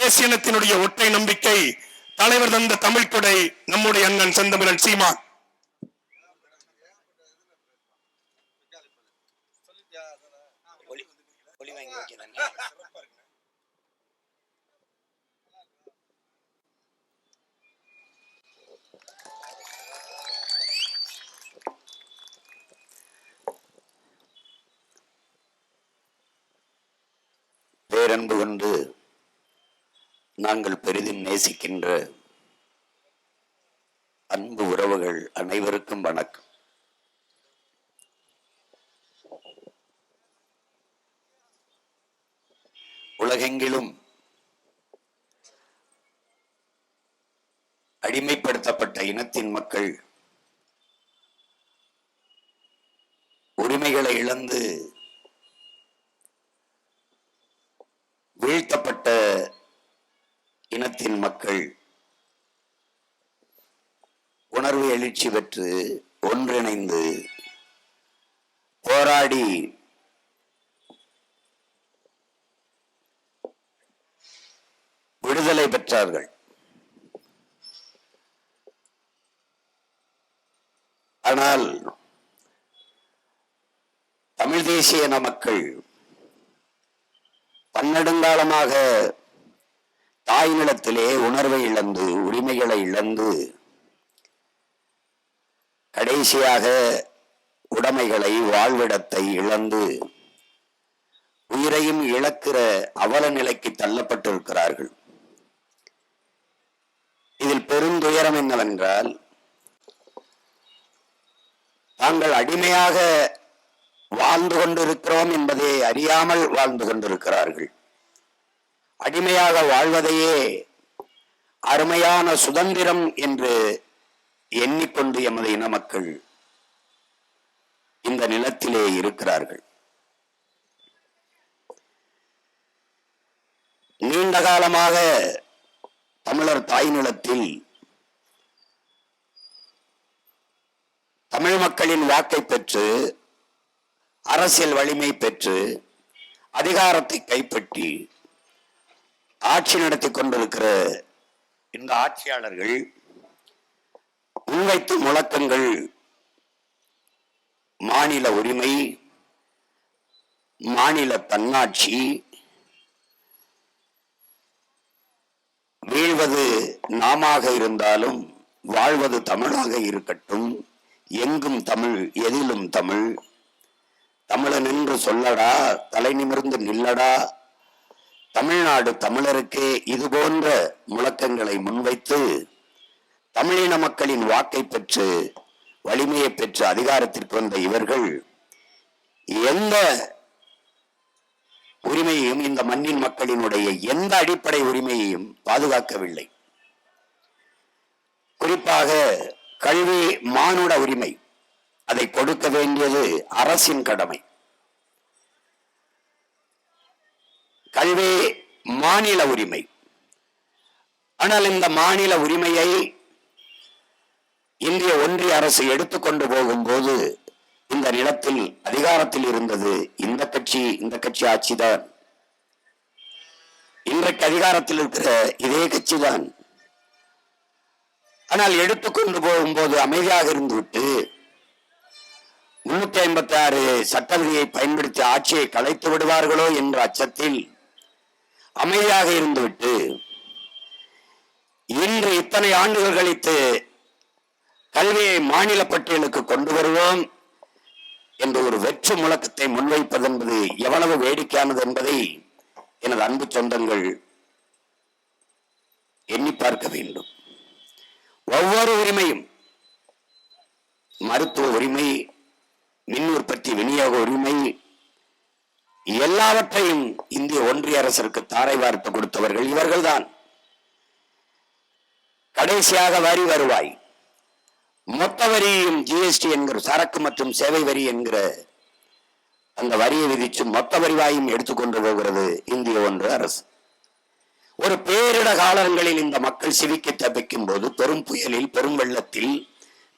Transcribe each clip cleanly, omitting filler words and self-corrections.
தேசியனத்தினுடைய ஒற்றை நம்பிக்கை தலைவர் தந்த தமிழ் கொடை நம்முடைய அண்ணன் செந்தமிழன் சீமான். பேரன்பு கொண்டு நாங்கள் பெரிதும் நேசிக்கின்ற அன்பு உறவுகள் அனைவருக்கும் வணக்கம். உலகெங்கிலும் அடிமைப்படுத்தப்பட்ட இனத்தின் மக்கள் உரிமைகளை இழந்து வீழ்த்தப்பட்ட இனத்தின் மக்கள் உணர்வு எழுச்சி பெற்று ஒன்றிணைந்து போராடி விடுதலை பெற்றார்கள். ஆனால் தமிழ் தேசிய இன மக்கள் பன்னெடுங்காலமாக தாய் நிலத்திலே உணர்வை இழந்து உரிமைகளை இழந்து கடைசியாக உடைமைகளை வாழ்விடத்தை இழந்து உயிரையும் இழக்கிற அவல நிலைக்கு தள்ளப்பட்டிருக்கிறார்கள். இதில் பெருந்துயரம் என்னவென்றால், தாங்கள் அடிமையாக வாழ்ந்து கொண்டிருக்கிறோம் என்பதை அறியாமல் வாழ்ந்து கொண்டிருக்கிறார்கள். அடிமையாக வாழ்வதையே அருமையான சுதந்திரம் என்று எண்ணிக்கொண்டு எமது இன மக்கள் இந்த நிலத்திலே இருக்கிறார்கள். நீண்ட காலமாக தமிழர் தாய் நிலத்தில் தமிழ் மக்களின் வாக்கை பெற்று அரசியல் வலிமை பெற்று அதிகாரத்தை கைப்பற்றி ஆட்சி நடத்தி கொண்டிருக்கிற இந்த ஆட்சியாளர்கள் முன்வைத்த முழக்கங்கள் மாநில உரிமை, மாநில தன்னாட்சி, வீழ்வது நாமாக இருந்தாலும் வாழ்வது தமிழாக இருக்கட்டும், எங்கும் தமிழ், எதிலும் தமிழ், தமிழன் என்று சொல்லடா, தலை நிமிர்ந்து நில்லடா, தமிழ்நாடு தமிழருக்கே, இது போன்ற முழக்கங்களை முன்வைத்து தமிழின மக்களின் வாக்கை பெற்று வலிமையை பெற்று அதிகாரத்திற்கு வந்த இவர்கள் எந்த உரிமையையும், இந்த மண்ணின் மக்களினுடைய எந்த அடிப்படை உரிமையையும் பாதுகாக்கவில்லை. குறிப்பாக கல்வி, மானுட உரிமை, அதை கொடுக்க வேண்டியது அரசின் கடமை. கல்வி மாநில உரிமை. ஆனால் இந்த மாநில உரிமையை இந்திய ஒன்றிய அரசு எடுத்துக்கொண்டு போகும்போது இந்த நிலத்தில் அதிகாரத்தில் இருந்தது இந்த கட்சி ஆட்சிதான். இன்றைக்கு அதிகாரத்தில் இருக்கிற இதே கட்சிதான். ஆனால் எடுத்துக்கொண்டு போகும்போது அமைதியாக இருந்துவிட்டு 356 சட்ட விதியை பயன்படுத்தி ஆட்சியை கலைத்து விடுவார்களோ என்ற அச்சத்தில் அமைதியாக இருந்துவிட்டு இன்று இத்தனை ஆண்டுகள் கழித்து கல்வியை மாநில பட்டியலுக்கு கொண்டு வருவோம் என்ற ஒரு வெற்று முழக்கத்தை முன்வைப்பது என்பது எவ்வளவு வேடிக்கையானது என்பதை எனது அன்பு சொந்தங்கள் எண்ணி பார்க்க வேண்டும். ஒவ்வொரு உரிமையும், மருத்துவ உரிமை, மின் உற்பத்தி விநியோக உரிமை, எல்லாவற்றையும் இந்திய ஒன்றிய அரசிற்கு தாரை வார்த்து கொடுத்தவர்கள் இவர்கள்தான். கடைசியாக வரி வருவாய், மொத்த வரியும் ஜிஎஸ்டி என்கிற சரக்கு மற்றும் சேவை வரி என்கிற அந்த வரியை விதிச்சு மொத்த வரிவாயும் எடுத்துக்கொண்டு போகிறது இந்திய ஒன்றிய அரசு. ஒரு பேரிட காலங்களில் இந்த மக்கள் சிவிக்க தப்பிக்கும் போது, பெரும் புயலில், பெரும் வெள்ளத்தில்,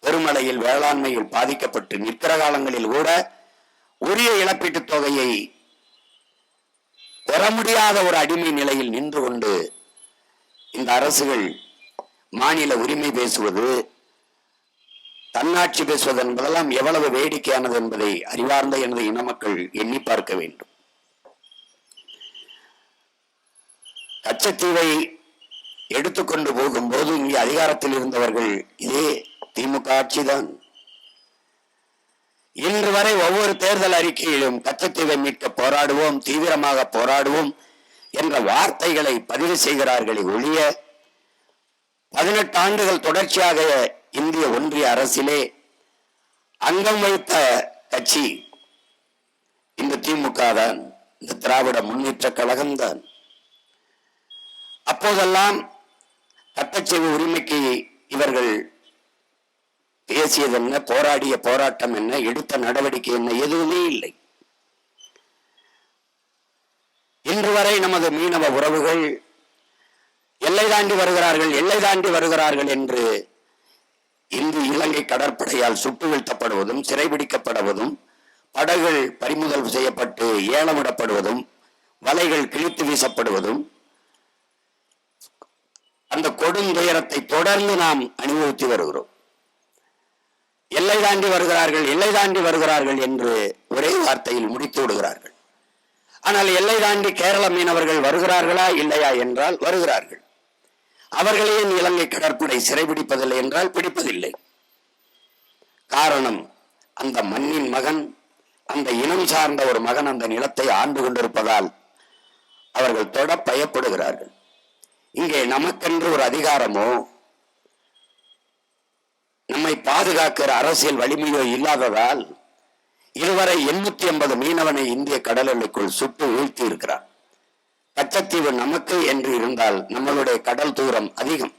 பெருமழையில், வேளாண்மையில் பாதிக்கப்பட்டு நிற்கிற காலங்களில் கூட உரிய இழப்பீட்டுத் தொகையை பெற முடியாத ஒரு அடிமை நிலையில் நின்று கொண்டு இந்த அரசுகள் மாநில உரிமை பேசுவது, தன்னாட்சி பேசுவது என்பதெல்லாம் எவ்வளவு வேடிக்கையானது என்பதை அறிவார்ந்த எனது இன மக்கள் எண்ணி பார்க்க வேண்டும். கச்சத்தீவை எடுத்துக்கொண்டு போகும்போது இங்கே அதிகாரத்தில் இருந்தவர்கள் இதே திமுக ஆட்சிதான். இன்று வரை ஒவ்வொரு தேர்தல் அறிக்கையிலும் கச்சத்தீவை மீட்க போராடுவோம், தீவிரமாக போராடுவோம் என்ற வார்த்தைகளை பதிவு செய்கிறார்களே ஒழிய 18 ஆண்டுகள் தொடர்ச்சியாக இந்திய ஒன்றிய அரசிலே அங்கம் வைத்த கட்சி இந்த திமுக தான், இந்த திராவிட முன்னேற்ற கழகம் தான். அப்போதெல்லாம் கட்டச்சீவு உரிமைக்கு இவர்கள் பேசியது என்ன, போராடிய போராட்டம் என்ன, எடுத்த நடவடிக்கை என்ன, எதுவுமே இல்லை. இன்று வரை நமது மீனவ உறவுகள் எல்லை தாண்டி வருகிறார்கள், எல்லை தாண்டி வருகிறார்கள் என்று இந்திய இலங்கை கடற்படையால் சுட்டு வீழ்த்தப்படுவதும், சிறைபிடிக்கப்படுவதும், படகுகள் பறிமுதல் செய்யப்பட்டு ஏலமிடப்படுவதும், வலைகள் கிழித்து வீசப்படுவதும், அந்த கொடுந்துயரத்தை தொடர்ந்து நாம் அனுபவித்து வருகிறோம். எல்லை தாண்டி வருகிறார்கள், எல்லை தாண்டி வருகிறார்கள் என்று ஒரே வார்த்தையில் முடித்து விடுகிறார்கள். ஆனால் எல்லை தாண்டி கேரள மீனவர்கள் வருகிறார்களா இல்லையா என்றால் வருகிறார்கள். அவர்களையும் இலங்கை கடற்படை சிறைபிடிப்பதில்லை என்றால் பிடிப்பதில்லை. காரணம், அந்த மண்ணின் மகன், அந்த இனம் சார்ந்த ஒரு மகன் அந்த நிலத்தை ஆண்டு கொண்டிருப்பதால் அவர்கள் தொட பயப்படுகிறார்கள். இங்கே நமக்கென்று ஒரு அதிகாரமோ நம்மை பாதுகாக்கிற அரசியல் வலிமையோ இல்லாததால் இதுவரை 880 மீனவனை இந்திய கடல் எல்லைக்குள் சுட்டு வீழ்த்தி இருக்கிறார். கச்சத்தீவு நமக்கு என்று இருந்தால் நம்மளுடைய கடல் தூரம் அதிகம்,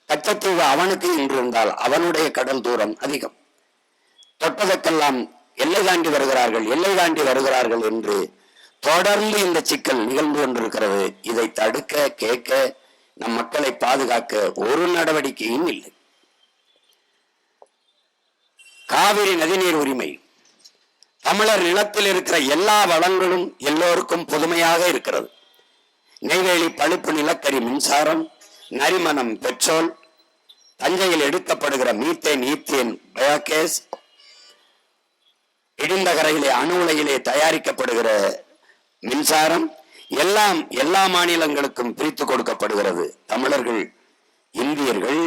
கச்சத்தீவு அவனுக்கு என்று இருந்தால் அவனுடைய கடல் தூரம் அதிகம். தொட்டதற்கெல்லாம் எல்லை தாண்டி வருகிறார்கள், எல்லை தாண்டி வருகிறார்கள் என்று தொடர்ந்து இந்த சிக்கல் நிகழ்ந்து கொண்டிருக்கிறது. இதை தடுக்க, கேட்க, நம் மக்களை பாதுகாக்க ஒரு நடவடிக்கையும் இல்லை. காவிரி நதிநீர் உரிமை, தமிழர் நிலத்தில் இருக்கிற எல்லா வளங்களும் எல்லோருக்கும் புதுமையாக இருக்கிறது. நெய்வேலி பழுப்பு நிலக்கரி மின்சாரம், நரிமணம் பெட்ரோல், தஞ்சையில் எடுக்கப்படுகிற மீத்தேன், ஈத்தேன், பயோகேஸ், இடிந்த கரையிலே அணு உலையிலே தயாரிக்கப்படுகிற மின்சாரம் எல்லாம் எல்லா மாநிலங்களுக்கும் பிரித்து கொடுக்கப்படுகிறது. தமிழர்கள், இந்தியர்கள்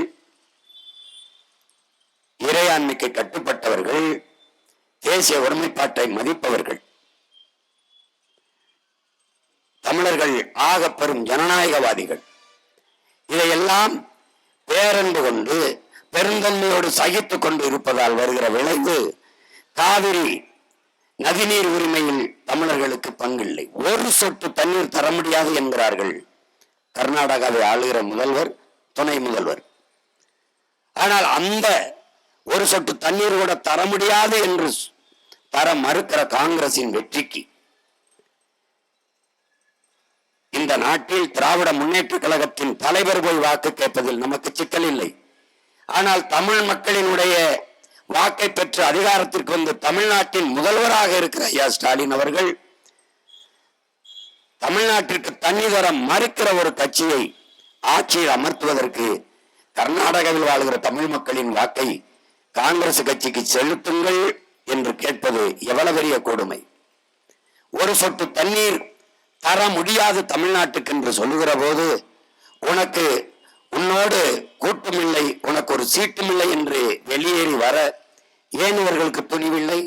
இறையாண்மைக்கு கட்டுப்பட்டவர்கள், தேசிய ஒருமைப்பாட்டை மதிப்பவர்கள். தமிழர்கள் ஆக பெரும் ஜனநாயகவாதிகள். இதையெல்லாம் பேரன்பு கொண்டு பெருந்தன்மையோடு சகித்துக் கொண்டு இருப்பதால் வருகிற விளைவு, காவிரி நதிநீர் உரிமையில் தமிழர்களுக்கு பங்கில்லை. ஒரு சொட்டு தண்ணீர் தர முடியாது என்கிறார்கள் கர்நாடகாவை ஆளுகிற முதல்வர், துணை முதல்வர். ஆனால் அந்த ஒரு சொட்டு தண்ணீர் கூட தர முடியாது என்று தர மறுக்கிற காங்கிரசின் வெற்றிக்கு இந்த நாட்டில் திராவிட முன்னேற்ற கழகத்தின் தலைவர் போய் வாக்கு கேட்பதில் நமக்கு சிக்கல் இல்லை. ஆனால் தமிழ் மக்களினுடைய வாக்கை பெற்று அதிகாரத்திற்கு வந்து தமிழ்நாட்டின் முதல்வராக இருக்கிற ஐயா ஸ்டாலின் அவர்கள் தமிழ்நாட்டிற்கு தண்ணி தர மறுக்கிற ஒரு கட்சியை ஆட்சியில் அமர்த்துவதற்கு கர்நாடகாவில் வாழ்கிற தமிழ் மக்களின் வாக்கை காங்கிரஸ் கட்சிக்கு செலுத்துங்கள் என்று கேட்பது எவ்வளவு பெரிய கொடுமை. ஒரு சொட்டு தண்ணீர் தர முடியாது தமிழ்நாட்டுக்கு என்று சொல்லுகிற போது உனக்கு உன்னோடு கூட்டமில்லை, உனக்கு ஒரு சீட்டுமில்லை என்று வெளியேறி வர ஏன் இவர்களுக்கு துணிவில்லை?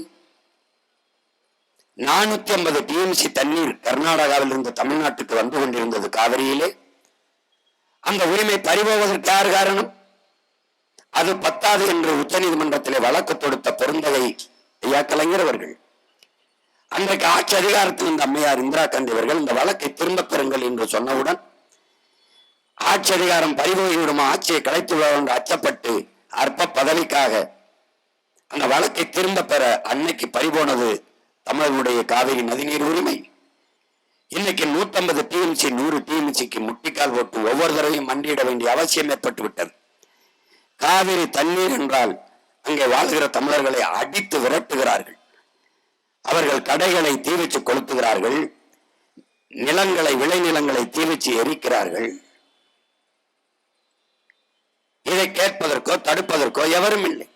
450 டிஎம்சி தண்ணீர் கர்நாடகாவில் இருந்து தமிழ்நாட்டுக்கு வந்து கொண்டிருந்தது காவிரியிலே. அந்த உரிமை பறிபோவதற்கு யார் காரணம்? அது பத்தாது என்று உச்சநீதிமன்றத்திலே வழக்கு தொடுத்த பெருந்தகை ஐயா கலைஞர் அவர்கள். அன்றைக்கு ஆட்சி அதிகாரத்தில் இருந்த அம்மையார் இந்திரா காந்தி அவர்கள் இந்த வழக்கை திரும்ப பெறுங்கள் என்று சொன்னவுடன் ஆட்சி அதிகாரம் பறிபோய்விடுமா, ஆட்சியை கலைத்து விட என்று அச்சப்பட்டு அற்ப பதவிக்காக அந்த வழக்கை திரும்ப பெற அன்னைக்கு பறிபோனது தமிழனுடைய காவிரி நதிநீர் உரிமை. இன்னைக்கு 150 டிஎம்சி 100 டிஎம்சிக்கு முட்டிக்கால் போட்டு ஒவ்வொரு தடவையும் மண்டியிட வேண்டிய அவசியம் ஏற்பட்டு விட்டது. காவிரி தண்ணீர் என்றால் அங்கே வாழ்கிற தமிழர்களை அடித்து விரட்டுகிறார்கள். அவர்கள் கடைகளை தீ வச்சு கொளுத்துகிறார்கள், நிலங்களை, விளைநிலங்களை தீ வச்சு எரிக்கிறார்கள். இதை கேட்பதற்கோ தடுப்பதற்கோ எவரும் இல்லை.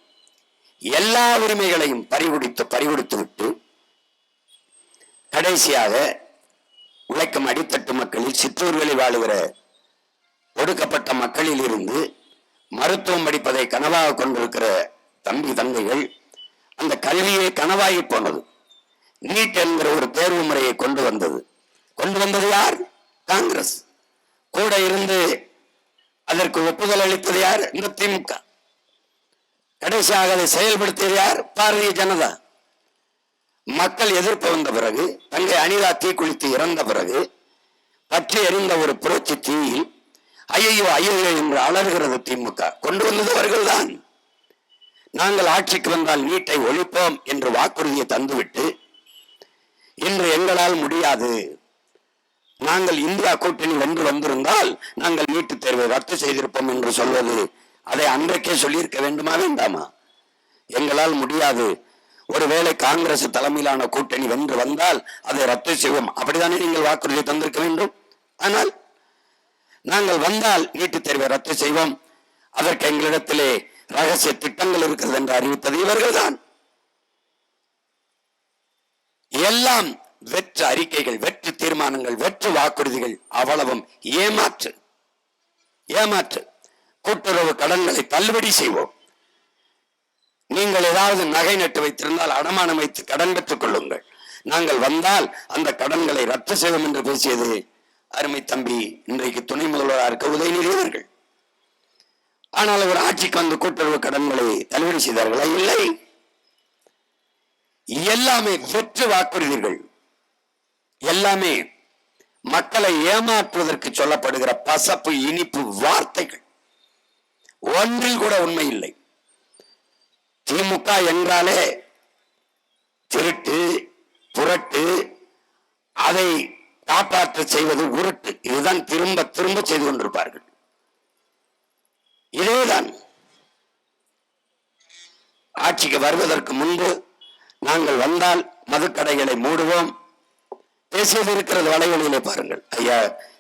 எல்லா உரிமைகளையும் பறிகொடுத்து விட்டு கடைசியாக உழைக்கும் அடித்தட்டு மக்களில் சிற்றூர்களில் வாழுகிற ஒடுக்கப்பட்ட மக்களில் இருந்து மருத்துவம் படிப்பதை கனவாக கொண்டிருக்கிற தம்பி தங்கைகள் அந்த கல்வியை கனவாகி போனது. நீட் என்கிற ஒரு தேர்வு முறையை கொண்டு வந்தது யார்? காங்கிரஸ். கூட இருந்து அதற்கு ஒப்புதல் அளித்தது யார்? இந்த திமுக. கடைசியாக அதை செயல்படுத்தியது யார்? பாரதிய ஜனதா. மக்கள் எதிர்ப்பு வந்த பிறகு, தங்கை அனிதா தீக்குளித்து இறந்த பிறகு பற்றி எறிந்த ஒரு புரட்சி தீயில் ஐயோ ஐயோ என்று அலறுகிறது திமுக. கொண்டு வந்தது அவர்கள்தான். நாங்கள் ஆட்சிக்கு வந்தால் நீட்டை ஒழிப்போம் என்று வாக்குறுதியை தந்துவிட்டு இன்று எங்களால் முடியாது, நாங்கள் இந்தியா கூட்டணி வென்று வந்திருந்தால் நாங்கள் நீட்டுத் தேர்வை ரத்து செய்திருப்போம் என்று சொல்வது, அதை அன்றைக்கே சொல்லியிருக்க வேண்டுமா வேண்டாமா? எங்களால் முடியாது, ஒருவேளை காங்கிரஸ் தலைமையிலான கூட்டணி வென்று வந்தால் அதை ரத்து செய்வோம், அப்படித்தானே நீங்கள் வாக்குறுதி தந்திருக்க வேண்டும். ஆனால் நாங்கள் வந்தால் நீட்டுத் தேர்வை ரத்து செய்வோம், அதற்கு எங்களிடத்திலே ரகசிய திட்டங்கள் இருக்கிறது என்று அறிவித்தது இவர்கள்தான். எல்லாம் வெற்று அறிக்கைகள், வெற்று தீர்மானங்கள், வெற்று வாக்குறுதிகள், அவ்வளவும் ஏமாற்று. கூட்டுறவு கடன்களை தள்ளுபடி செய்வோம். நீங்கள் ஏதாவது நகை நட்டு வைத்திருந்தால் அடமானம் வைத்து கடன் பெற்றுக் கொள்ளுங்கள், நாங்கள் வந்தால் அந்த கடன்களை ரத்து செய்வோம் என்று பேசியது அருமை தம்பி இன்றைக்கு துணை முதல்வராக இருக்க உதயநிதி அவர்கள். ஆனால் அவர் ஆட்சிக்கு வந்து கூட்டுறவு கடன்களை தள்ளுபடி செய்தார்களா? இல்லை. எல்லாமே வெற்று வாக்குறுதிகள், எல்லாமே மக்களை ஏமாற்றுவதற்கு சொல்லப்படுகிற பசப்பு இனிப்பு வார்த்தைகள். ஒன்றில் கூட உண்மை இல்லை. திமுக என்றாலே திருட்டு, புரட்டு, அதை காப்பாற்ற செய்வது உருட்டு, இதுதான் திரும்ப திரும்ப செய்து கொண்டிருப்பார்கள். இதேதான் ஆட்சிக்கு வருவதற்கு முன்பு நாங்கள் வந்தால் மதுக்கடைகளை மூடுவோம் பேசியது இருக்கிறது. வலைவழியிலே பாருங்கள். ஐயா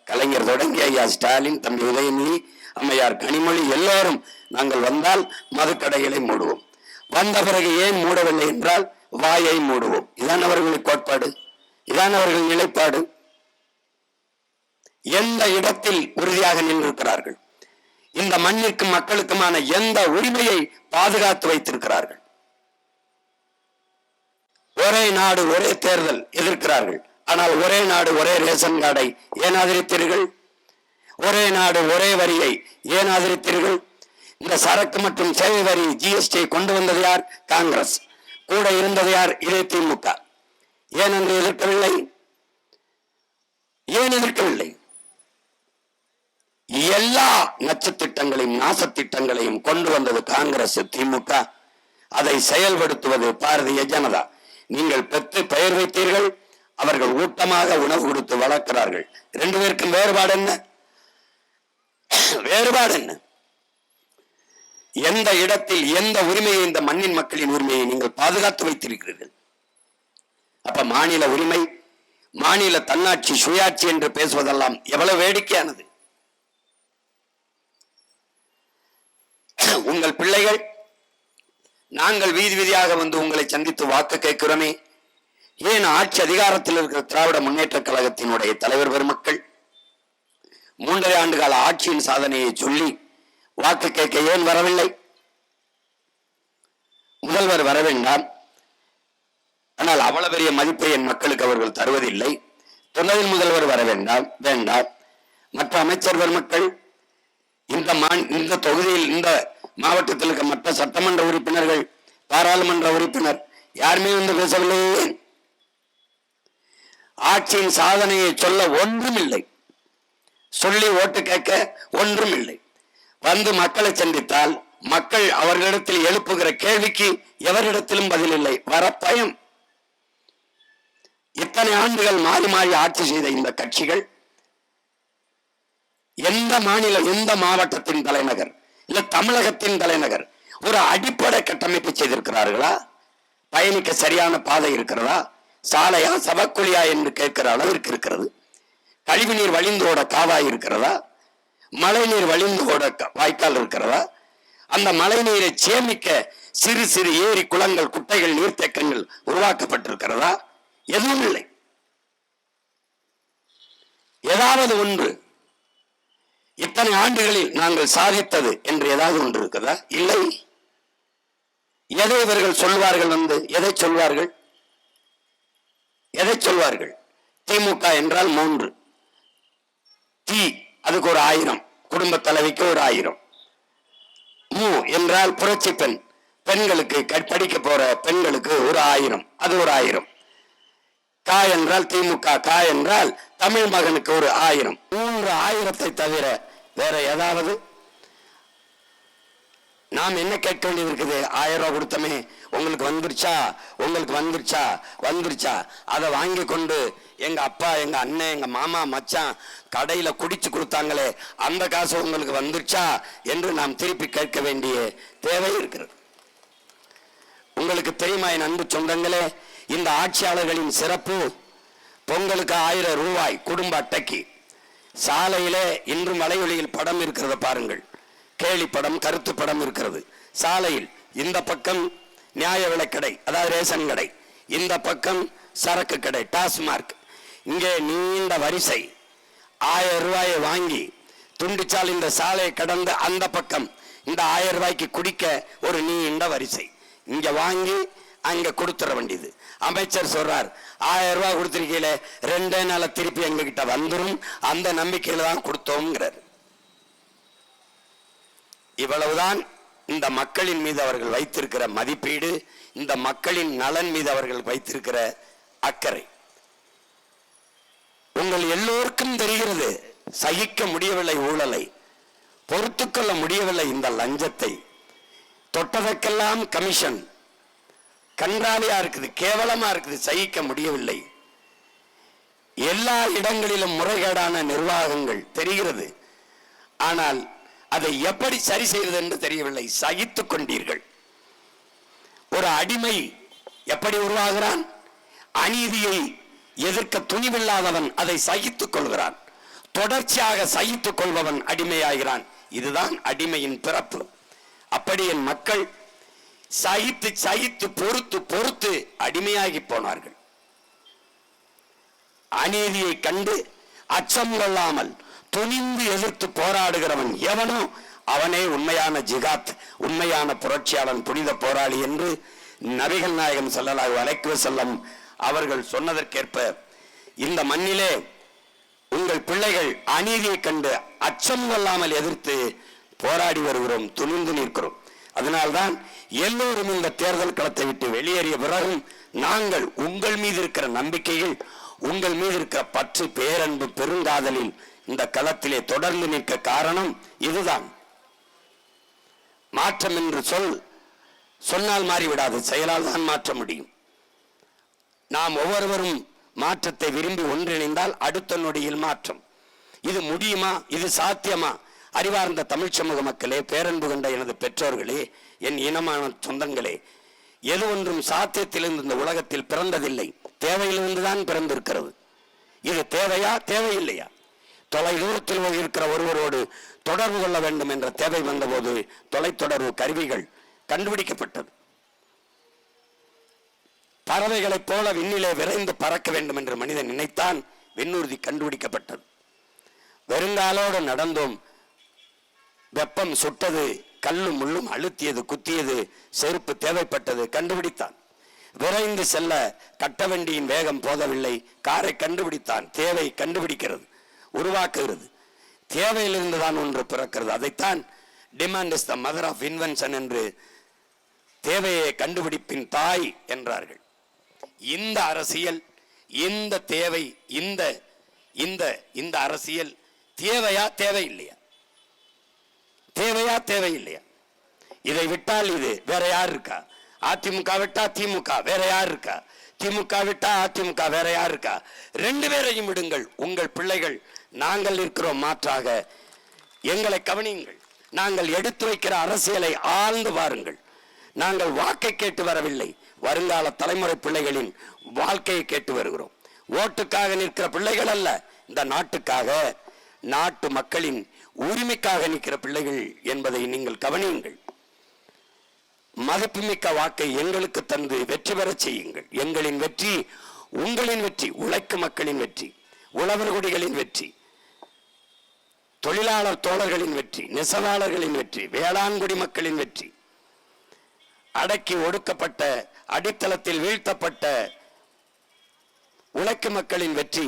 கலைஞர் தொடங்கி ஐயா ஸ்டாலின், தம்பி உதயநிதி, அம்மையார் கனிமொழி எல்லோரும் நாங்கள் வந்தால் மதுக்கடைகளை மூடுவோம். வந்த பிறகு ஏன் மூடவில்லை என்றால் வாயை மூடுவோம். இதான் அவர்களுக்கு கோட்பாடு, இதான் அவர்கள் நிலைப்பாடு. எந்த இடத்தில் உறுதியாக நின்றிருக்கிறார்கள்? இந்த மண்ணிற்கும் மக்களுக்குமான எந்த உரிமையை பாதுகாத்து வைத்திருக்கிறார்கள்? ஒரே நாடு ஒரே தேர்தல் எதிர்க்கிறார்கள். ஆனால் ஒரே நாடு ஒரே ரேஷன் கார்டை ஏன் ஆதரித்தீர்கள்? ஒரே நாடு ஒரே வரியை ஏன் ஆதரித்தீர்கள்? இந்த சரக்கு மற்றும் சேவை வரி ஜிஎஸ்டி கொண்டு வந்தது யார்? காங்கிரஸ். கூட இருந்தது யார்? இதே திமுக. ஏன் என்று எதிர்க்கவில்லை? ஏன் எதிர்க்கவில்லை? எல்லா நச்சுத்திட்டங்களையும் நாசத்திட்டங்களையும் கொண்டு வந்தது காங்கிரஸ், திமுக. அதை செயல்படுத்துவது பாரதிய ஜனதா. நீங்கள் பெற்று பெயர் வைத்தீர்கள், அவர்கள் ஊட்டமாக உணவு கொடுத்து வளர்க்கிறார்கள். ரெண்டு பேருக்கும் வேறுபாடு என்ன? எந்த இடத்தில் எந்த உரிமையை, இந்த மண்ணின் மக்களின் உரிமையை நீங்கள் பாதுகாத்து வைத்திருக்கிறீர்கள். அப்ப மாநில உரிமை, மாநில தன்னாட்சி, சுயாட்சி என்று பேசுவதெல்லாம் எவ்வளவு வேடிக்கையானது. உங்கள் பிள்ளைகள், நாங்கள் வீதி வீதியாக வந்து உங்களை சந்தித்து வாக்கு கேட்கிறோமே, ஏன் ஆட்சி அதிகாரத்தில் இருக்கிற திராவிட முன்னேற்ற கழகத்தினுடைய தலைவர் பெருமக்கள் 3.5 ஆண்டு கால ஆட்சியின் சாதனையை சொல்லி வாக்கு கேட்க ஏன் வரவில்லை? முதல்வர் வர வேண்டாம், ஆனால் அவ்வளவு பெரிய மதிப்பை என் மக்களுக்கு அவர்கள் தருவதில்லை. துணை முதல்வர் வர வேண்டாம். மற்ற அமைச்சர் பெருமக்கள், இந்த தொகுதியில், இந்த மாவட்டத்தில் இருக்க மற்ற சட்டமன்ற உறுப்பினர்கள், பாராளுமன்ற உறுப்பினர் யாருமே வந்து பேசவில்லை. ஆட்சியின் சாதனையை சொல்ல ஒன்றும் இல்லை, சொல்லி ஓட்டு கேட்க ஒன்றும் இல்லை. வந்து மக்களை சந்தித்தால் மக்கள் அவர்களிடத்தில் எழுப்புகிற கேள்விக்கு எவரிடத்திலும் பதில் இல்லை. வர பயம். இத்தனை ஆண்டுகள் மாறி மாறி ஆட்சி செய்த இந்த கட்சிகள் எந்த மாநிலம், எந்த மாவட்டத்தின் தலைநகர், இல்ல தமிழகத்தின் தலைநகர் ஒரு அடிப்படை கட்டமைப்பு செய்திருக்கிறார்களா? பயணிக்க சரியான பாதை இருக்கிறதா? சாலையா சபக்குழியா என்று கேட்கிற அளவிற்கு இருக்கிறது. கழிவுநீர் வழிந்தோட காவாய் இருக்கிறதா? மழை நீர் வழிந்தோட வாய்க்கால் இருக்கிறதா? அந்த மழை நீரை சேமிக்க சிறு சிறு ஏரி, குளங்கள், குட்டைகள், நீர்த்தேக்கங்கள் உருவாக்கப்பட்டிருக்கிறதா? எதுவும் இல்லை. ஏதாவது ஒன்று இத்தனை ஆண்டுகளில் நாங்கள் சாதித்தது என்று ஏதாவது ஒன்று இருக்கிறதா? இல்லை. எதை இவர்கள் சொல்வார்கள்? எதை சொல்வார்கள்? எதை சொல்வார்கள்? திமுக என்றால் 3, தி அதுக்கு ஒரு 1000, குடும்ப தலைவிக்கு ஒரு 1000, மு என்றால் புரட்சி பெண், பெண்களுக்கு படிக்க போற பெண்களுக்கு ஒரு 1000, அது ஒரு 1000. கா என்றால் திமுக, கா என்றால் தமிழ் மகனுக்கு ஒரு 1000. 3,000 தவிர வேற ஏதாவது? நாம் என்ன கேட்க வேண்டியது இருக்குது? 1000 ரூபாய் கொடுத்தமே, உங்களுக்கு வந்துருச்சா, உங்களுக்கு வந்துருச்சா, வந்துருச்சா? அதை வாங்கி கொண்டு எங்க அப்பா, எங்க அண்ணன், எங்க மாமா, மச்சான் கடையில குடிச்சு கொடுத்தாங்களே, அந்த காசு உங்களுக்கு வந்துருச்சா என்று நாம் திருப்பி கேட்க வேண்டிய தேவை இருக்கிறது. உங்களுக்கு தெரியுமா என் அன்பு சொந்தங்களே, இந்த ஆட்சியாளர்களின் சிறப்பு? பொங்கலுக்கு 1000 ரூபாய் குடும்ப அட்டைக்கு. சாலையிலே இன்றும் வலையொலியில் படம் இருக்கிறத பாருங்கள், கேலி படம், கருத்து படம் இருக்கிறது. சாலையில் இந்த பக்கம் நியாய விலைக்கடை, அதாவது ரேஷன் கடை, இந்த பக்கம் சரக்கு கடை, டாஸ்மார்க். இங்கே நீண்ட வரிசை. 1000 ரூபாயை வாங்கி துண்டிச்சால் இந்த சாலையை கடந்து அந்த பக்கம் இந்த 1000 ரூபாய்க்கு குடிக்க ஒரு நீண்ட வரிசை. இங்க வாங்கி அங்க கொடுத்துட வேண்டியது. அமைச்சர் சொல்றார், 1000 ரூபாய் கொடுத்திருக்கீங்களே, 2 நாள திருப்பி எங்க கிட்ட வந்துடும், அந்த நம்பிக்கையில தான் கொடுத்தோம்ங்கிறார். இவ்வளவுதான் இந்த மக்களின் மீது அவர்கள் வைத்திருக்கிற மதிப்பீடு, இந்த மக்களின் நலன் மீது அவர்கள் வைத்திருக்கிற அக்கறை. உங்கள் எல்லோருக்கும் தெரிகிறது, சகிக்க முடியவில்லை ஊழலை, பொறுத்துக்கொள்ள முடியவில்லை இந்த லஞ்சத்தை. தொட்டதற்கெல்லாம் கமிஷன், கன்றாலியா இருக்குது, கேவலமா இருக்குது, சகிக்க முடியவில்லை. எல்லா இடங்களிலும் முறைகேடான நிர்வாகங்கள் தெரிகிறது. ஆனால் அதை எப்படி சரி செய்வது என்று தெரியவில்லை. சகித்துக் கொண்டீர்கள். ஒரு அடிமை எப்படி உருவாகிறான்? அநீதியை எதிர்க்க துணிவில்லாதவன் அதை சகித்துக் கொள்கிறான். தொடர்ச்சியாக சகித்துக் கொள்பவன் அடிமையாகிறான். இதுதான் அடிமையின் பிறப்பு. அப்படி என் மக்கள் சகித்து சகித்து பொறுத்து பொறுத்து அடிமையாகி போனார்கள். அநீதியை கண்டு அச்சம் கொள்ளாமல் துணிந்து எதிர்த்து போராடுகிறவன் எவனோ அவனே உண்மையான ஜிகாத், உண்மையான புரட்சியாளன், புனித போராளி என்று நபிகள் நாயகம் ஸல்லல்லாஹு அலைஹி வஸல்லம் அவர்கள் சொன்னதற்கேற்ப இந்த மண்ணிலே உங்கள் பிள்ளைகள் அநீதியை கண்டு அச்சம் கொள்ளாமல் எதிர்த்து போராடி வருகிறோம், துணிந்து நிற்கிறோம். அதனால்தான் எல்லோரும் இந்த தேர்தல் களத்தை விட்டு வெளியேறிய பிறகும் நாங்கள் உங்கள் மீது இருக்கிற நம்பிக்கையில், உங்கள் மீது இருக்கிற பற்று, பேரன்பு, பெருங்காதலில் இந்த களத்திலே தொடர்ந்து நிற்க காரணம் இதுதான். மாற்றம் என்று சொன்னால் மாறிவிடாது, செயலால் தான் மாற்ற முடியும். நாம் ஒவ்வொருவரும் மாற்றத்தை விரும்பி ஒன்றிணைந்தால் அடுத்த நொடியில் மாற்றம். இது முடியுமா? இது சாத்தியமா? அறிவார்ந்த தமிழ் சமூக மக்களே, பேரன்பு கொண்ட எனது பெற்றோர்களே, என் இனமான சொந்தங்களே, எது ஒன்றும் சாத்தியத்திலிருந்து இந்த உலகத்தில் பிறந்ததில்லை, தேவையிலிருந்துதான் பிறந்திருக்கிறது. இது தேவையா, தேவையில்லையா? தொலை தூரத்தில் இருக்கிற ஒருவரோடு தொடர்பு கொள்ள வேண்டும் என்ற தேவை வந்தபோது தொலைத்தொடர்பு கருவிகள் கண்டுபிடிக்கப்பட்டது. பறவைகளைப் போல விண்ணிலே விரைந்து பறக்க வேண்டும் என்று மனிதன் நினைத்தான், விண்ணூர்தி கண்டுபிடிக்கப்பட்டது. வெறுங்காலோடு நடந்தோம், வெப்பம் சுட்டது, கல்லும் முள்ளும் அழுத்தியது, குத்தியது, செருப்பு தேவைப்பட்டது, கண்டுபிடித்தான். விரைந்து செல்ல கட்டவண்டியின் வேகம் போதவில்லை, காரை கண்டுபிடித்தான். தேவை கண்டுபிடிக்கிறது, உருவாக்குகிறது. தேவையிலிருந்து தான் ஒன்று பிறக்கிறது. அதைத்தான் demand is the mother of invention என்று, தேவையை கண்டுபிடிப்பின் தாய் என்றார்கள். இந்த அரசியல், இந்த தேவை, இந்த இந்த இந்த அரசியல் தேவையா, தேவையில்லையா? தேவையா, தேவையில்லையா? இதை விட்டால் இது வேற யார் இருக்கா? அதிமுக விட்டா திமுக, வேற யார் இருக்கா? திமுக விட்டா அதிமுக, வேற யார் இருக்கா? 2 பேரையும் விடுங்கள். உங்கள் பிள்ளைகள் நாங்கள் இருக்கிறோம், மாற்றாக எங்களை கவனியுங்கள். நாங்கள் எடுத்து வைக்கிற அரசியலை ஆழ்ந்து பாருங்கள். நாங்கள் வாக்கை கேட்டு வரவில்லை, வருங்கால தலைமுறை பிள்ளைகளின் வாழ்க்கையை கேட்டு வருகிறோம். ஓட்டுக்காக நிற்கிற பிள்ளைகள் அல்ல, இந்த நாட்டுக்காக, நாட்டு மக்களின் உரிமைக்காக நிற்கிற பிள்ளைகள் என்பதை நீங்கள் கவனியுங்கள். மதிப்புமிக்க வாக்கை எங்களுக்கு தந்து வெற்றி பெறச் செய்யுங்கள். எங்களின் வெற்றி உங்களின் வெற்றி, உழைக்கும் மக்களின் வெற்றி, உழவர் குடிகளின் வெற்றி, தொழிலாளர் தோழர்களின் வெற்றி, நெசவாளர்களின் வெற்றி, வேளாண்குடி மக்களின் வெற்றி, அடக்கி ஒடுக்கப்பட்ட அடித்தளத்தில் வீழ்த்தப்பட்ட உழைக்கும் மக்களின் வெற்றி.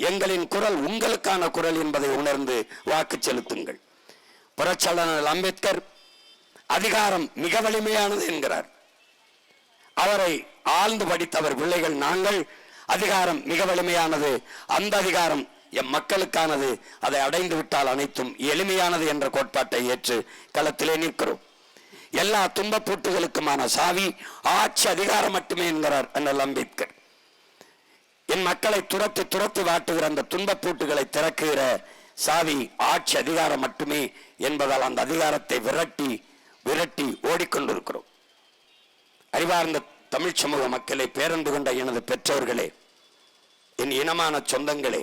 எங்களின் குரல் உங்களுக்கான குரல் என்பதை உணர்ந்து வாக்கு செலுத்துங்கள். புரட்சியாளர் அம்பேத்கர் அதிகாரம் மிக வலிமையானது என்கிறார். அவரை ஆழ்ந்து படித்தவர் பிள்ளைகள் நாங்கள். அதிகாரம் மிக வலிமையானது, அந்த அதிகாரம் எம் மக்களுக்கானது, அதை அடைந்து விட்டால் அனைத்தும் எளிமையானது என்ற கோட்பாட்டை ஏற்று களத்திலே நிற்கிறோம். எல்லா துன்பப்பூட்டுகளுக்குமான சாவி ஆட்சி அதிகாரம் மட்டுமே என்கிறார் அண்ணல் அம்பேத்கர். என் மக்களை துரத்தி துரத்தி வாட்டுகிற அந்த துன்பப்பூட்டுகளை திறக்குகிற சாவி ஆட்சி அதிகாரம் மட்டுமே என்பதால் அந்த அதிகாரத்தை விரட்டி விரட்டி ஓடிக்கொண்டிருக்கிறோம். அறிவார்ந்த தமிழ் சமூக மக்களை, பேரன்பு கொண்ட எனது பெற்றோர்களே, என் இனமான சொந்தங்களே,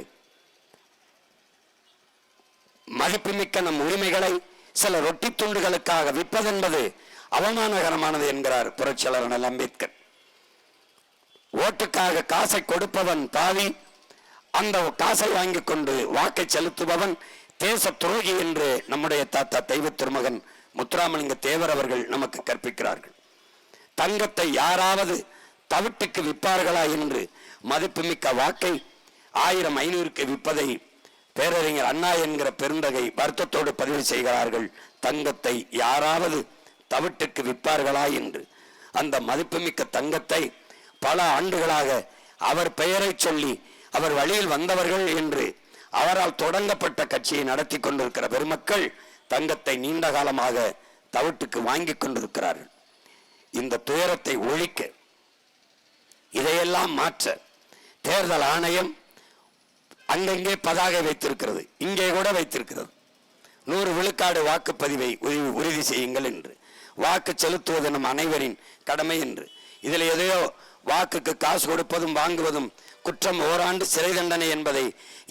மதிப்புமிக்க நம் உரிமைகளை சில ரொட்டி துண்டுகளுக்காக விற்பதென்பது அவமானகரமானது என்கிறார் புரட்சியாளர் அண்ணல் அம்பேத்கர். ஓட்டுக்காக காசை கொடுப்பவன் பாவி, அந்த காசை வாங்கிக் கொண்டு வாக்கை செலுத்துபவன் தேச துரோகி என்று நம்முடைய தாத்தா தெய்வ திருமகன் முத்துராமலிங்க தேவர் அவர்கள் நமக்கு கற்பிக்கிறார்கள். தங்கத்தை யாராவது தவிட்டுக்கு விற்பார்களா என்று மதிப்புமிக்க வாக்கை 1000-500க்கு விற்பதை பேரறிஞர் அண்ணா என்கிற பெருந்தகை வருத்தத்தோடு பதிவு செய்கிறார்கள். தங்கத்தை யாராவது தவிட்டுக்கு விற்பார்களா என்று. அந்த மதிப்புமிக்க தங்கத்தை பல ஆண்டுகளாக அவர் பெயரை சொல்லி அவர் வழியில் வந்தவர்கள் என்று அவரால் தொடங்கப்பட்ட கட்சியை நடத்தி கொண்டிருக்கிற பெருமக்கள் தங்கத்தை நீண்ட காலமாக தவிட்டுக்கு வாங்கி கொண்டிருக்கிறார்கள். இந்த துயரத்தை ஒழிக்க, இதையெல்லாம் மாற்ற தேர்தல் ஆணையம் அங்கங்கே பதாகை வைத்திருக்கிறது, இங்கே கூட வைத்திருக்கிறது. 100 விழுக்காடு வாக்குப்பதிவை உறுதி செய்யுங்கள் என்று. வாக்கு செலுத்துவது நம் அனைவரின் கடமை என்று. இதில் எதையோ வாக்குக்கு காசு கொடுப்பதும் வாங்குவதும் குற்றம், ஓராண்டு சிறை தண்டனை என்பதை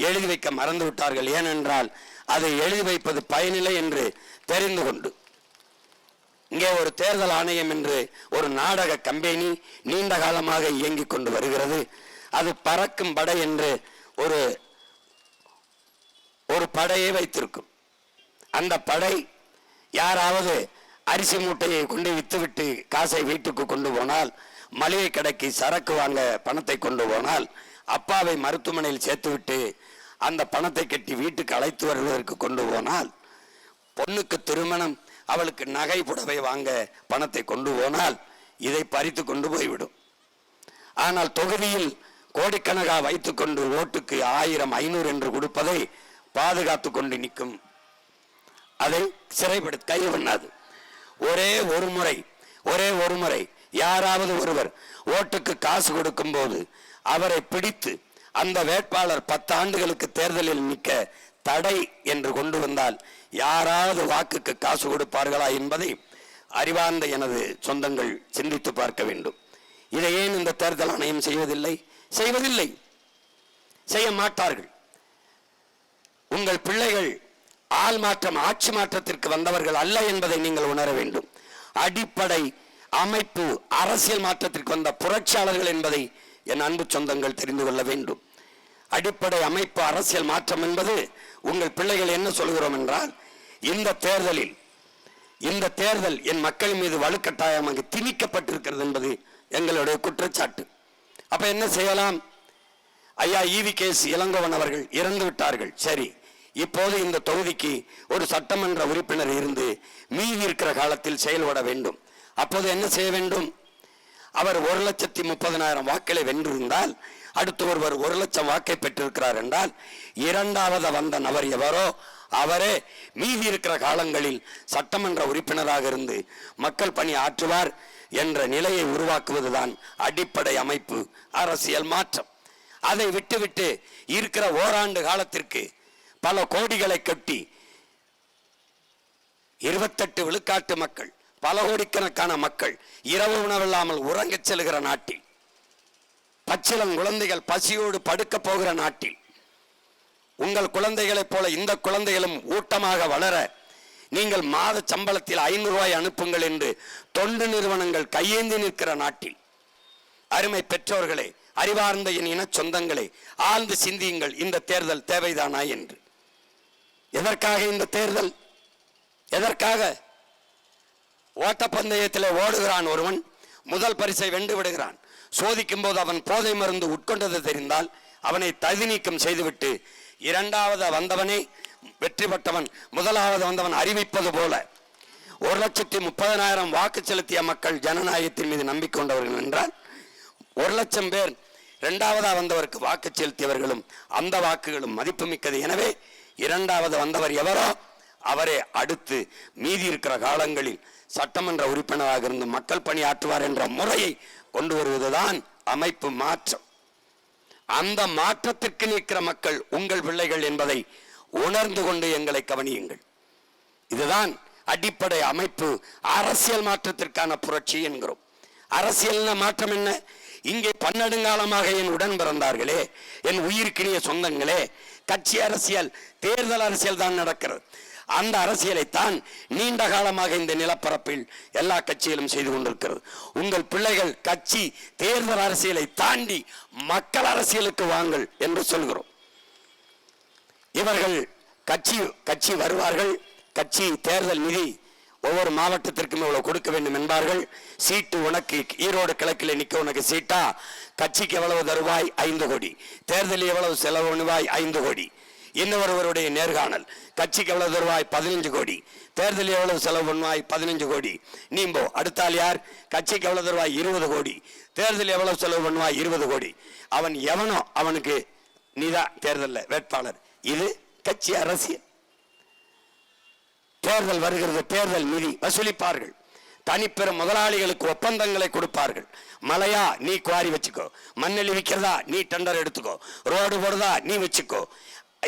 எழுதி வைக்க மறந்து விட்டார்கள். ஏனென்றால் அதை எழுதி வைப்பது பயனில்லை என்று தெரிந்து கொண்டு இங்கே ஒரு தேர்தல் ஆணையம் என்று ஒரு நாடக கம்பெனி நீண்ட காலமாக இயங்கிக் கொண்டு வருகிறது. அது பறக்கும் படை என்று ஒரு படையை வைத்திருக்கும். அந்த படை யாராவது அரிசி மூட்டையை கொண்டு வித்துவிட்டு காசை வீட்டுக்கு கொண்டு போனால், மளிகை கடைக்கு சரக்கு வாங்க பணத்தை கொண்டு போனால், அப்பாவை மருத்துவமனையில் சேர்த்துவிட்டு அந்த பணத்தை கட்டி வீட்டுக்கு அழைத்து வருவதற்கு கொண்டு போனால், பொண்ணுக்கு திருமணம், அவளுக்கு நகை புடவை வாங்க பணத்தை கொண்டு போனால் இதை பறித்து கொண்டு போய்விடும். ஆனால் தொகுதியில் கோடிக்கணக்காக வைத்துக் கொண்டு ஓட்டுக்கு 1000-500 என்று கொடுப்பதை பாதுகாத்து கொண்டு நிற்கும். அதை சிறைப்படுத்த கை பண்ணாது. ஒரே ஒரு முறை யாராவது ஒருவர் ஓட்டுக்கு காசு கொடுக்கும் போது அவரை பிடித்து அந்த வேட்பாளர் 10 ஆண்டுகளுக்கு தேர்தலில் நிற்க தடை என்று கொண்டு வந்தால் யாராவது வாக்குக்கு காசு கொடுப்பார்களா என்பதை அறிவார்ந்த எனது சொந்தங்கள் சிந்தித்து பார்க்க வேண்டும். இதை ஏன் இந்த தேர்தல் ஆணையம் செய்வதில்லை? செய்ய மாட்டார்கள். உங்கள் பிள்ளைகள் ஆள் மாற்றம், ஆட்சி மாற்றத்திற்கு வந்தவர்கள் அல்ல என்பதை நீங்கள் உணர வேண்டும். அடிப்படை அமைப்பு அரசியல் மாற்றத்திற்கு வந்த புரட்சியாளர்கள் என்பதை என் அன்பு சொந்தங்கள் தெரிந்து கொள்ள வேண்டும். அடிப்படை அமைப்பு அரசியல் மாற்றம் என்பது, உங்கள் பிள்ளைகள் என்ன சொல்கிறோம் என்றால், இந்த தேர்தல் என் மக்கள் மீது வலுக்கட்டாயமாக திணிக்கப்பட்டிருக்கிறது என்பது எங்களுடைய குற்றச்சாட்டு. அப்ப என்ன செய்யலாம்? ஐயா EVKS இளங்கோவன் அவர்கள் இறந்து விட்டார்கள். சரி, இப்போது இந்த தொகுதிக்கு ஒரு சட்டமன்ற உறுப்பினர் இருந்து மீதி இருக்கிற காலத்தில் செயல்பட வேண்டும். அப்போது என்ன செய்ய வேண்டும்? அவர் 1,30,000 வாக்களை வென்றிருந்தால், அடுத்து ஒருவர் 1,00,000 வாக்கை பெற்றிருக்கிறார் என்றால், இரண்டாவது வந்த நபர் எவரோ அவரே மீதி இருக்கிற காலங்களில் சட்டமன்ற உறுப்பினராக இருந்து மக்கள் பணி ஆற்றுவார் என்ற நிலையை உருவாக்குவதுதான் அடிப்படை அமைப்பு அரசியல் மாற்றம். அதை விட்டுவிட்டு இருக்கிற ஓராண்டு காலத்திற்கு பல கோடிகளை கட்டி 28 விழுக்காட்டு மக்கள், பல கோடிக்கணக்கான மக்கள் இரவு உணவில்லாமல் உறங்கச் செல்கிற நாட்டில், பச்சிளம் குழந்தைகள் பசியோடு படுக்க போகிற நாட்டில், உங்கள் குழந்தைகளைப் போல இந்த குழந்தைகளும் ஊட்டமாக வளர நீங்கள் மாத சம்பளத்தில் 500 ரூபாய் அனுப்புங்கள் என்று தொண்டு நிறுவனங்கள் கையேந்தி நிற்கிற நாட்டில் அருமை பெற்றோர்களே, அறிவார்ந்த என் இன சொந்தங்களே, ஆழ்ந்து சிந்தியுங்கள். இந்த தேர்தல் தேவைதானா என்று. எதற்காக இந்த தேர்தல்? எதற்காக? ஓட்டப்பந்தயத்தில் ஓடுகிறான் ஒருவன், முதல் பரிசை வென்று விடுகிறான். சோதிக்கும் போது அவன் போதை மருந்து உட்கொண்டது தெரிந்தால் அவனை தகுதி நீக்கம் செய்துவிட்டு இரண்டாவது வந்தவனே வெற்றி பெற்றவன், முதலாவது வந்தவன் அறிவிப்பது போல 1,30,000 வாக்கு செலுத்திய மக்கள் ஜனநாயகத்தின் மீது நம்பிக்கை கொண்டவர்கள் என்றால் 1,00,000 பேர் இரண்டாவதா வந்தவருக்கு வாக்கு செலுத்தியவர்களும் அந்த வாக்குகளும் மதிப்புமிக்கது. எனவே இரண்டாவது வந்தவர் எவரோ அவரே அடுத்து மீதி இருக்கிற காலங்களில் சட்டமன்ற உறுப்பினராக இருந்து மக்கள் பணியாற்றுவார் என்ற முறையை கொண்டு வருவதுதான் அமைப்பு மாற்றம். அந்த மாற்றத்திற்கு நிற்கிற மக்கள் உங்கள் பிள்ளைகள் என்பதை உணர்ந்து கொண்டு எங்களை கவனியுங்கள். இதுதான் அடிப்படை அமைப்பு. அரசியல் மாற்றத்திற்கான புரட்சி என்கிறோம். அரசியல் மாற்றம் என்ன? இங்கே பன்னெடுங்காலமாக என் உடன் பிறந்தார்களே, என் உயிர்க்கினிய சொந்தங்களே, கட்சி அரசியல், தேர்தல் அரசியல் தான் நடக்கிறது. அந்த அரசியலைத்தான் நீண்ட காலமாக இந்த நிலப்பரப்பில் எல்லா கட்சிகளும் செய்து கொண்டிருக்கிறது. உங்கள் பிள்ளைகள் கட்சி தேர்தல் அரசியலை தாண்டி மக்கள் அரசியலுக்கு வாங்கள் என்று சொல்கிறோம். இவர்கள் கட்சி வருவார்கள், கட்சி தேர்தல் நிதி ஒவ்வொரு மாவட்டத்திற்கும் இவ்வளவு கொடுக்க வேண்டும் என்பார்கள். சீட்டு உனக்கு ஈரோடு கிழக்கில் நிற்க உனக்கு சீட்டா, கட்சிக்கு எவ்வளவு தருவாய்? 5 கோடி. தேர்தலில் எவ்வளவு செலவு பண்ணுவாய்? 5 கோடி. இன்னொருவருடைய நேர்காணல், கட்சிக்கு எவ்வளவு தருவாய்? 15 கோடி. தேர்தலில் எவ்வளவு செலவு பண்ணுவாய்? 15 கோடி. நீம்போ அடுத்தால் யார்? கட்சிக்கு எவ்வளவு தருவாய்? 20 கோடி. தேர்தலில் எவ்வளவு செலவு பண்ணுவாய்? 20 கோடி. அவன் எவனோ அவனுக்கு நீதான் தேர்தலில் வேட்பாளர். இது கட்சி அரசியல். தேர்தல் வருகிறது, தேர்தல் நிதி வசூலிப்பார்கள். தனிப்பெரும் முதலாளிகளுக்கு ஒப்பந்தங்களை கொடுப்பார்கள். மலையா நீ குவாரி வச்சுக்கோ, மண்ணெளி விற்கிறதா நீ டெண்டர் எடுத்துக்கோ, ரோடு போடுறதா நீ வச்சுக்கோ,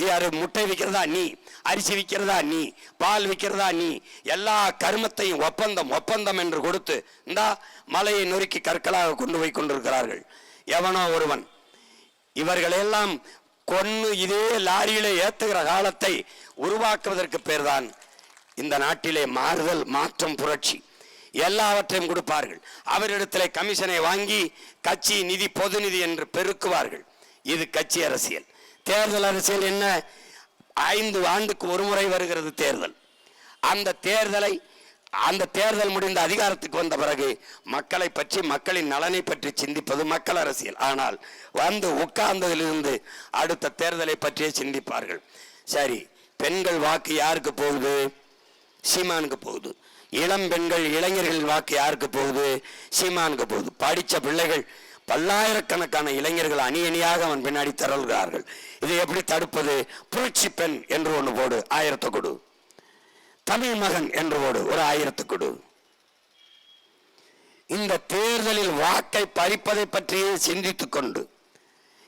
யாரு முட்டை விற்கிறதா நீ, அரிசி விற்கிறதா நீ, பால் விற்கிறதா நீ, எல்லா கருமத்தையும் ஒப்பந்தம் என்று கொடுத்து இந்தா மலையை நொறுக்கி கற்களாக கொண்டு போய் கொண்டிருக்கிறார்கள். எவனோ ஒருவன் இவர்களெல்லாம் கொன்னு இதே லாரியிலே ஏத்துகிற காலத்தை உருவாக்குவதற்கு பேர்தான் இந்த நாட்டிலே மாறுதல், மாற்றம், புரட்சி. எல்லாவற்றையும் கொடுப்பார்கள். அவரிடத்திலே கமிஷனை வாங்கி கட்சி நிதி, பொது நிதி என்று பெருக்குவார்கள். இது கட்சி அரசியல். தேர்தல் அரசியல் என்ன? 5 ஆண்டுக்கு ஒரு முறை வருகிறது தேர்தல். அந்த தேர்தல் முடிந்த அதிகாரத்துக்கு வந்த பிறகு மக்களை பற்றி, மக்களின் நலனை பற்றி சிந்திப்பது மக்கள் அரசியல். ஆனால் வந்து உட்கார்ந்ததிலிருந்து அடுத்த தேர்தலை பற்றியே சிந்திப்பார்கள். சரி, பெண்கள் வாக்கு யாருக்கு போகுது? சீமானுக்கு போகுது. இளம் பெண்கள், இளைஞர்கள் வாக்கு யாருக்கு போகுது? சீமானுக்கு போகுது. படித்த பிள்ளைகள் பல்லாயிரக்கணக்கான இளைஞர்கள் அணி அணியாக அவன் பின்னாடி திரள்கிறார்கள். இதை எப்படி தடுப்பது? புரட்சி பெண் என்று ஒன்று போடு, 1000 கொடு. தமிழ் மகன் என்று போடு, ஒரு 1000 கொடு. இந்த தேர்தலில் வாக்கை பறிப்பதை பற்றியே சிந்தித்துக் கொண்டு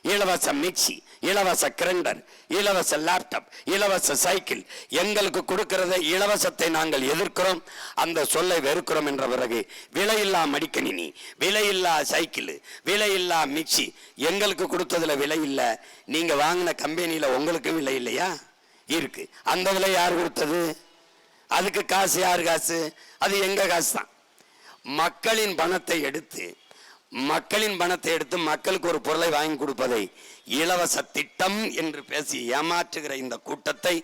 இலவச மிக்சி, இலவச கிரைண்டர், இலவச லேப்டாப், இலவச சைக்கிள், எங்களுக்கு கொடுக்கிறத இலவசத்தை நாங்கள் எதிர்க்கிறோம், அந்த சொல்லை வெறுக்கிறோம் என்ற பிறகு விலையில்லா மடிக்கணினி, விலையில்லா சைக்கிள், விலையில்லா மிக்சி, எங்களுக்கு கொடுத்ததுல விலை இல்லை, நீங்க வாங்கின கம்பெனியில உங்களுக்கு விலை இல்லையா? இருக்கு. அந்த விலை யார் கொடுத்தது? அதுக்கு காசு யார் காசு? அது எங்க காசு தான். மக்களின் பணத்தை எடுத்து மக்களுக்கு ஒரு பொருளை வாங்கி கொடுப்பதை இலவச திட்டம் என்று பேசி ஏமாற்றுகிற இந்த கூட்டத்தை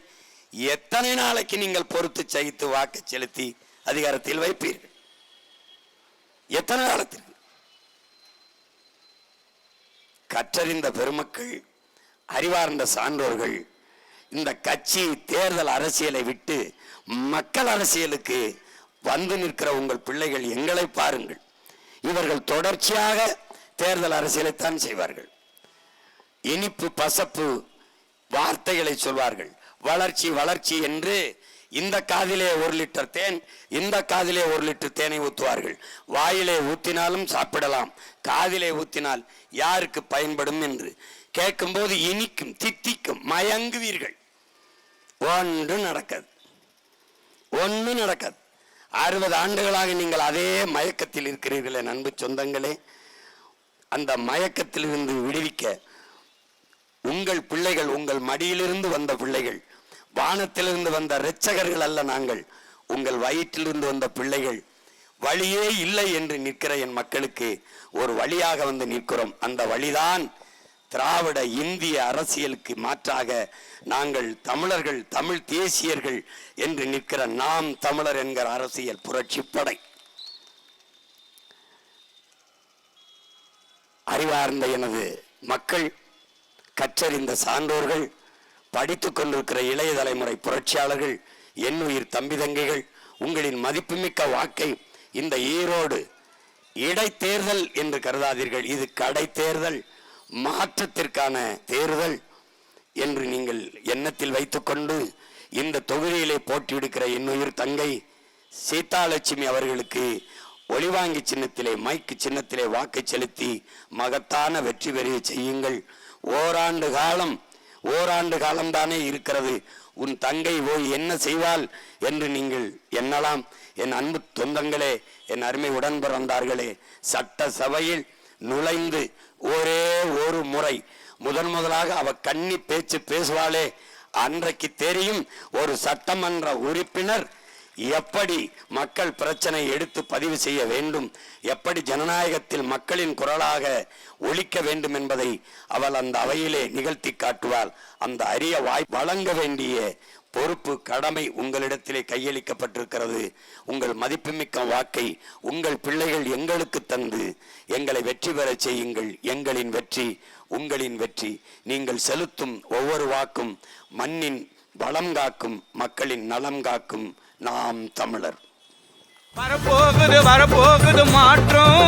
எத்தனை நாளைக்கு நீங்கள் பொறுத்து சகித்து வாக்கு செலுத்தி அதிகாரத்தில் வைப்பீர்கள்? எத்தனை காலத்திற்கு? கற்றறிந்த பெருமக்கள், அறிவார்ந்த சான்றோர்கள் இந்த கட்சி தேர்தல் அரசியலை விட்டு மக்கள் அரசியலுக்கு வந்து நிற்கிற உங்கள் பிள்ளைகள் எங்களை பாருங்கள். இவர்கள் தொடர்ச்சியாக தேர்தல் அரசியலைத்தான் செய்வார்கள். இனிப்பு பசப்பு வார்த்தைகளை சொல்வார்கள். வளர்ச்சி வளர்ச்சி என்று இந்த காதிலே 1 லிட்டர் தேன், இந்த காதிலே 1 லிட்டர் தேனை ஊற்றுவார்கள். வாயிலே ஊத்தினாலும் சாப்பிடலாம், காதிலே ஊத்தினால் யாருக்கு பயன்படும் என்று கேட்கும்போது இனிக்கும், தித்திக்கும், மயங்குவீர்கள். ஒன்றும் நடக்காது. 60 ஆண்டுகளாக நீங்கள் அதே மயக்கத்தில் இருக்கிறீர்களே அன்பு சொந்தங்களே. அந்த மயக்கத்திலிருந்து விடுவிக்க உங்கள் பிள்ளைகள், உங்கள் மடியிலிருந்து வந்த பிள்ளைகள் வானத்திலிருந்து வந்த இரட்சகர்கள் அல்ல நாங்கள், உங்கள் வயிற்றிலிருந்து வந்த பிள்ளைகள். வழியே இல்லை என்று நிற்கிற என் மக்களுக்கு ஒரு வழியாக வந்து நிற்கிறோம். அந்த வழிதான் திராவிட இந்திய அரசியலுக்கு மாற்றாக நாங்கள் தமிழர்கள், தமிழ் தேசியர்கள் என்று நிற்கிற நாம் தமிழர் என்கிற அரசியல் புரட்சிப்படை. அறிவார்ந்த எனது மக்கள், கற்றறிந்த சான்றோர்கள், படித்துக் கொண்டிருக்கிற இளைய தலைமுறை புரட்சியாளர்கள், என்னுயிர் தம்பி தங்கைகள், உங்களின் மதிப்புமிக்க வாக்கை இந்த ஈரோடு இடைத்தேர்தல் என்று கருதாதீர்கள். இது கடை தேர்தல், மாற்றத்திற்கான தேர்தல் என்று நீங்கள் எண்ணத்தில் வைத்துக்கொண்டு இந்த தொகுதியிலே போட்டியிடுகிற என்னுயிர் தங்கை சீதாலட்சுமி அவர்களுக்கு ஒளிவாங்கி சின்னத்திலே, மைக்கு சின்னத்திலே வாக்கு செலுத்தி மகத்தான வெற்றி பெற செய்யுங்கள். ஓராண்டு காலம்தானே இருக்கிறது. உன் தங்கை போய் என்ன செய்வாள் என்று நீங்கள் எண்ணலாம். என் அன்பு சொந்தங்களே, என் அருமை உடன் பிறந்தார்களே, சட்ட சபையில் நுழைந்து ஒரே ஒரு முறை முதலாக அவ கன்னி பேச்சு பேசுவாளே, அன்றைக்கு தெரியும் ஒரு சட்டமன்ற உறுப்பினர் எப்படி மக்கள் பிரச்சனை எடுத்து பதிவு செய்ய வேண்டும், எப்படி ஜனநாயகத்தில் மக்களின் குரலாக ஒலிக்க வேண்டும் என்பதை அவள் அந்த அவையிலே நிகழ்த்தி காட்டுவாள். அந்த அரிய வாய்ப்பு வழங்க வேண்டிய பொறுப்பு, கடமை உங்களிடத்திலே கையளிக்கப்பட்டிருக்கிறது. உங்கள் மதிப்புமிக்க வாக்கை உங்கள் பிள்ளைகள் எங்களுக்கு தந்து எங்களை வெற்றி பெற செய்யுங்கள். எங்களின் வெற்றி உங்களின் வெற்றி. நீங்கள் செலுத்தும் ஒவ்வொரு வாக்கும் மண்ணின் வளம் காக்கும், மக்களின் நலம் காக்கும். நாம் தமிழர். வரப்போகுது மாற்றம்,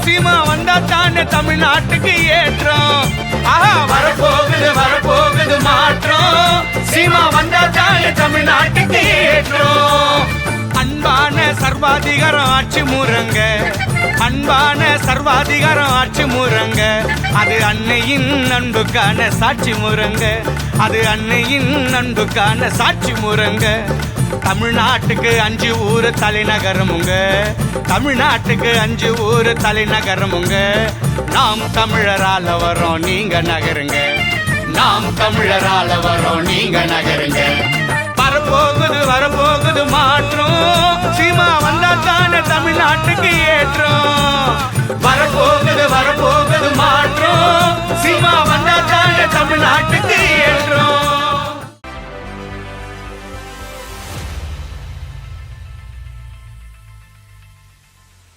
சீமா வந்தா தானே தமிழ்நாட்டுக்கு ஏற்றம். ஆஹா, வரப்போகுது மாற்றம், சீமா வந்தா தானே தமிழ்நாட்டுக்கு ஏற்றம். அன்பான சர்வாதிகாரம் ஆட்சி முறங்க, அன்பான சர்வாதிகாரம் ஆட்சி முறங்க, அது அன்னையின் அன்புக்கான சாட்சி முறங்க, அது அன்னையின் அன்புக்கான சாட்சி முறங்க. தமிழ்நாட்டுக்கு 5 ஊர் தலைநகரமுங்க, தமிழ்நாட்டுக்கு 5 ஊர் தலைநகரமுங்க. நாம் தமிழரால வரோம், நீங்க நகருங்க. நாம் தமிழரால வரோம், நீங்க நகருங்க. வரப்போகுது மாற்றம், சீமா வந்தா தானே தமிழ்நாட்டுக்கு ஏற்றம். வரப்போகுது